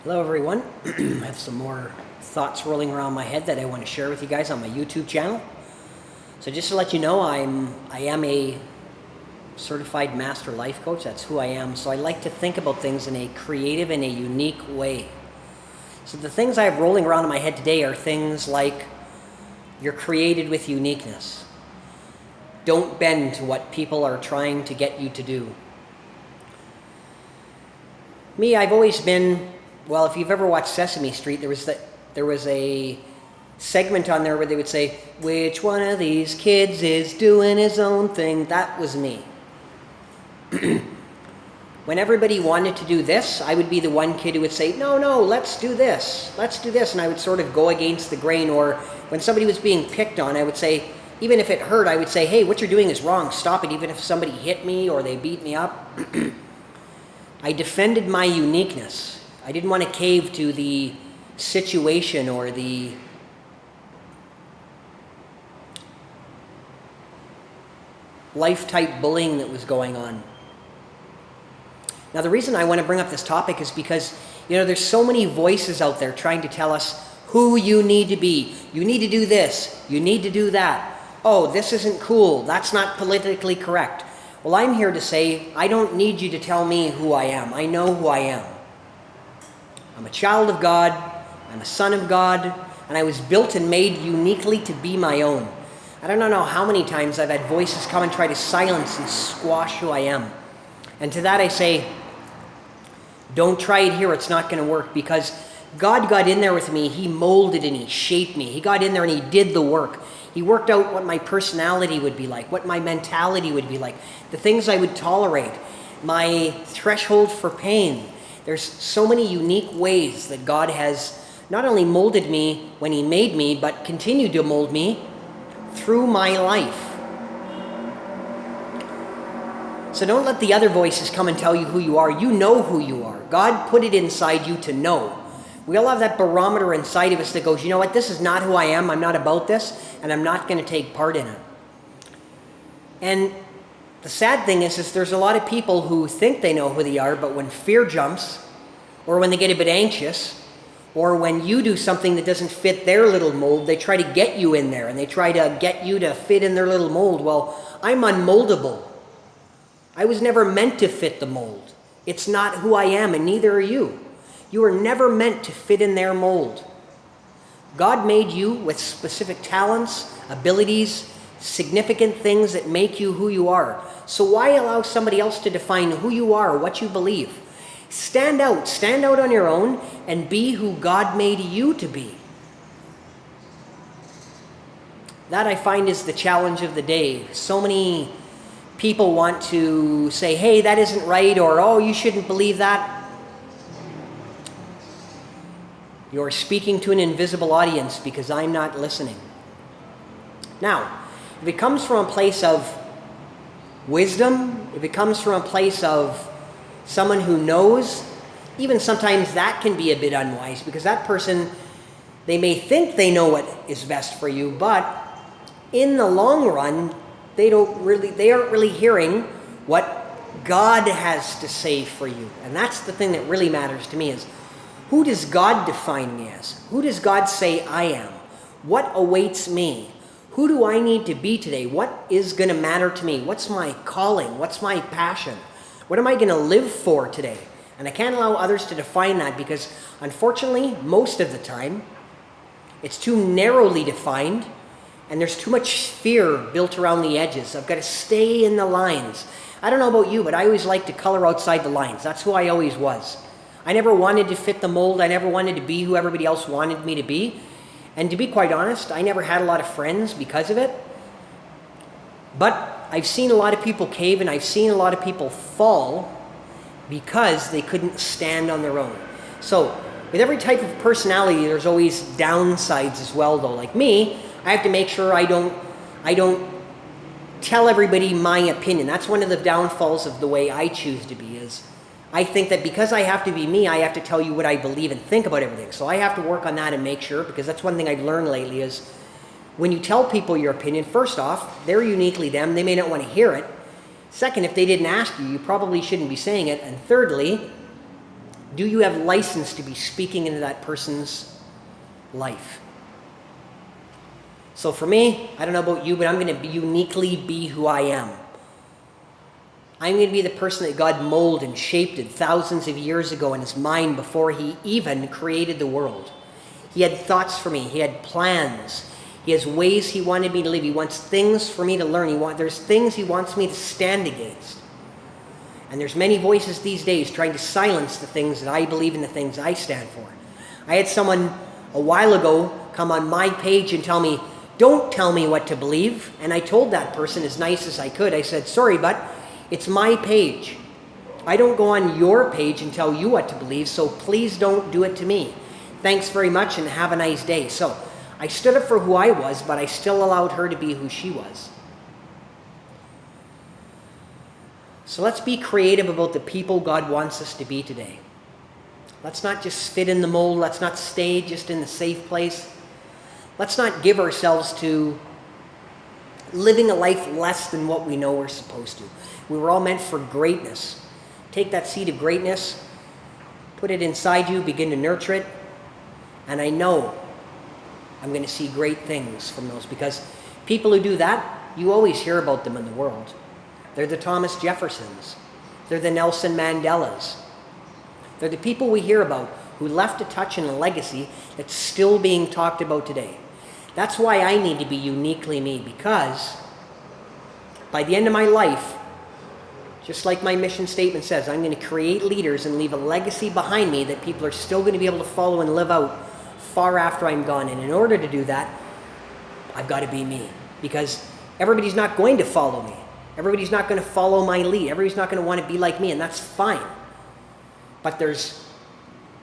Hello everyone. I have some more thoughts rolling around my head that I want to share with you guys on my YouTube channel. So just to let you know, I am a certified master life coach. That's who I am. So I like to think about things in a creative and a unique way. So the things I have rolling around in my head today are things like you're created with uniqueness. Don't bend to what people are trying to get you to do. Me, I've always been, well, if you've ever watched Sesame Street, there was a segment on there where they would say, which one of these kids is doing his own thing? That was me. When everybody wanted to do this, I would be the one kid who would say, no, let's do this, and I would sort of go against the grain. Or when somebody was being picked on, I would say, even if it hurt, I would say, hey, what you're doing is wrong, stop it, even if somebody hit me or they beat me up. I defended my uniqueness. I didn't want to cave to the situation or the life-type bullying that was going on. Now, the reason I want to bring up this topic is because, there's so many voices out there trying to tell us who you need to be. You need to do this. You need to do that. Oh, this isn't cool. That's not politically correct. Well, I'm here to say, I don't need you to tell me who I am. I know who I am. I'm a child of God. I'm a son of God. And I was built and made uniquely to be my own. I don't know how many times I've had voices come and try to silence and squash who I am. And to that I say, don't try it here. It's not going to work, because God got in there with me. He molded and He shaped me. He got in there and He did the work. He worked out what my personality would be like, what my mentality would be like, the things I would tolerate, my threshold for pain. There's so many unique ways that God has not only molded me when He made me, but continued to mold me through my life. So don't let the other voices come and tell you who you are. You know who you are. God put it inside you to know. We all have that barometer inside of us that goes, you know what, this is not who I am. I'm not about this, and I'm not going to take part in it. And the sad thing is there's a lot of people who think they know who they are, but when fear jumps, or when they get a bit anxious, or when you do something that doesn't fit their little mold, they try to get you in there, and they try to get you to fit in their little mold. Well, I'm unmoldable. I was never meant to fit the mold. It's not who I am, and neither are you. You were never meant to fit in their mold. God made you with specific talents, abilities, significant things that make you who you are. So why allow somebody else to define who you are, what you believe? Stand out on your own, and be who God made you to be. That, I find, is the challenge of the day. So many people want to say, hey, that isn't right, or oh, you shouldn't believe that. You're speaking to an invisible audience, because I'm not listening. Now, if it comes from a place of wisdom, if it comes from a place of someone who knows, even sometimes that can be a bit unwise, because that person, they may think they know what is best for you, but in the long run, they aren't really hearing what God has to say for you. And that's the thing that really matters to me, is who does God define me as? Who does God say I am? What awaits me? Who do I need to be today? What is going to matter to me? What's my calling? What's my passion? What am I going to live for today? And I can't allow others to define that, because unfortunately, most of the time, it's too narrowly defined, and there's too much fear built around the edges. I've got to stay in the lines. I don't know about you, but I always like to color outside the lines. That's who I always was. I never wanted to fit the mold. I never wanted to be who everybody else wanted me to be. And to be quite honest, I never had a lot of friends because of it. But I've seen a lot of people cave, and I've seen a lot of people fall because they couldn't stand on their own. So with every type of personality, there's always downsides as well, though. Like me, I have to make sure I don't tell everybody my opinion. That's one of the downfalls of the way I choose to be, is I think that because I have to be me, I have to tell you what I believe and think about everything. So I have to work on that and make sure, because that's one thing I've learned lately, is when you tell people your opinion, first off, they're uniquely them. They may not want to hear it. Second, if they didn't ask you, you probably shouldn't be saying it. And thirdly, Do you have license to be speaking into that person's life? So for me, I don't know about you, but I'm going to uniquely be who I am. I'm going to be the person that God molded and shaped it thousands of years ago in his mind before he even created the world. He had thoughts for me. He had plans. He has ways he wanted me to live. He wants things for me to learn. There's things he wants me to stand against. And there's many voices these days trying to silence the things that I believe in, the things I stand for. I had someone a while ago come on my page and tell me, don't tell me what to believe. And I told that person as nice as I could, I said, sorry, but it's my page. I don't go on your page and tell you what to believe, so please don't do it to me. Thanks very much and have a nice day. So I stood up for who I was, but I still allowed her to be who she was. So let's be creative about the people God wants us to be today. Let's not just fit in the mold. Let's not stay just in the safe place. Let's not give ourselves to living a life less than what we know we're supposed to. We were all meant for greatness. Take that seed of greatness, put it inside you, begin to nurture it, and I know I'm going to see great things from those, because people who do that, you always hear about them in the world. They're the Thomas Jeffersons. They're the Nelson Mandelas. They're the people we hear about who left a touch and a legacy that's still being talked about today. That's why I need to be uniquely me, because by the end of my life, just like my mission statement says, I'm going to create leaders and leave a legacy behind me that people are still going to be able to follow and live out far after I'm gone. And in order to do that, I've got to be me, because everybody's not going to follow me. Everybody's not going to follow my lead. Everybody's not going to want to be like me, and that's fine. But there's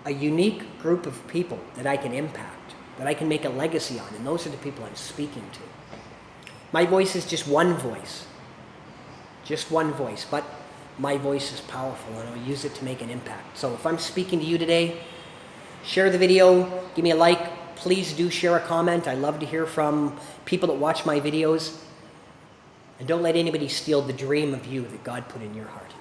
a unique group of people that I can impact, that I can make a legacy on, and those are the people I'm speaking to. My voice is just one voice. Just one voice, but my voice is powerful, and I'll use it to make an impact. So if I'm speaking to you today, share the video, give me a like. Please do share a comment. I love to hear from people that watch my videos. And don't let anybody steal the dream of you that God put in your heart.